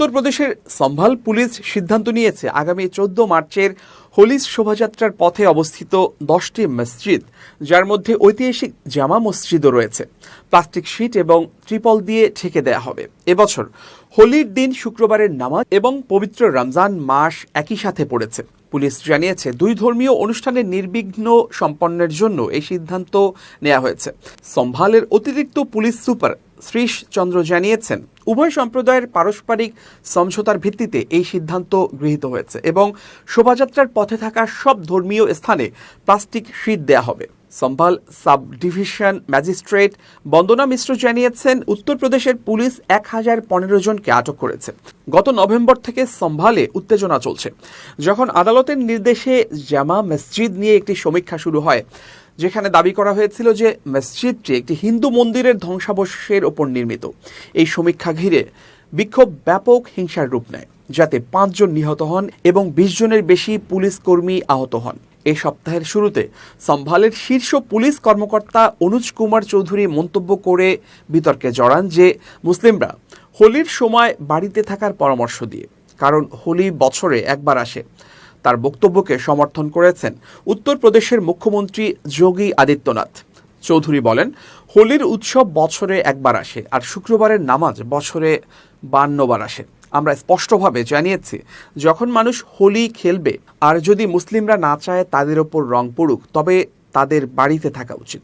উত্তরপ্রদেশের সম্ভাল পুলিশ সিদ্ধান্ত নিয়েছে আগামী 14 মার্চের হোলি শোভাযাত্রার পথে অবস্থিত 10টি মসজিদ, যার মধ্যে ঐতিহাসিক জামা মসজিদও রয়েছে, প্লাস্টিক শীট এবং ত্রিপল দিয়ে ঢেকে দেওয়া হবে। এবছর হোলির দিন শুক্রবারের নামাজ এবং পবিত্র রমজান মাস একই সাথে পড়েছে। পুলিশ জানিয়েছে, দুই ধর্মীয় অনুষ্ঠানের নির্বিঘ্ন সম্পন্নের জন্য এই সিদ্ধান্ত নেওয়া হয়েছে। সম্ভালের অতিরিক্ত পুলিশ সুপার শ্রীশ চন্দ্র জানিয়েছেন, উভয় সম্প্রদায়ের পারস্পরিক সমঝোতার ভিত্তিতে এই সিদ্ধান্ত গৃহীত হয়েছে এবং শোভাযাত্রার পথে থাকা সব ধর্মীয় স্থানে প্লাস্টিক শীট দেয়া হবে। সম্ভাল সাব ডিভিশন ম্যাজিস্ট্রেট বন্দনা মিশ্র জানিয়েছেন, উত্তরপ্রদেশের পুলিশ 1015 জনকে আটক করেছে। গত নভেম্বর থেকে সম্ভালে উত্তেজনা চলছে, যখন আদালতের নির্দেশে জামা মসজিদ নিয়ে একটি সমীক্ষা শুরু হয়, যেখানে দাবি করা হয়েছিল যে মসজিদটি একটি হিন্দু মন্দিরের ধ্বংসাবশেষের ওপর নির্মিত। এই সমীক্ষা ঘিরে বিক্ষোভ ব্যাপক হিংসার রূপ নেয়, যাতে 5 জন নিহত হন এবং 20 জনের বেশি পুলিশ কর্মী আহত হন। এই সপ্তাহের শুরুতে সম্ভালের শীর্ষ পুলিশ কর্মকর্তা অনুজ কুমার চৌধুরী মন্তব্য করে বিতর্কে জড়ান যে মুসলিমরা হোলির সময় বাড়িতে থাকার পরামর্শ দিয়ে, কারণ হোলি বছরে একবার আসে। তার বক্তব্যকে সমর্থন করেছেন উত্তরপ্রদেশের মুখ্যমন্ত্রী যোগী আদিত্যনাথ। চৌধুরী বলেন, হোলির উৎসব বছরে একবার আসে আর শুক্রবারের নামাজ বছরে 52 বার আসে। আমরা স্পষ্টভাবে জানিয়েছি, যখন মানুষ হোলি খেলবে আর যদি মুসলিমরা না চায় তাদের ওপর রং পড়ুক, তবে তাদের বাড়িতে থাকা উচিত।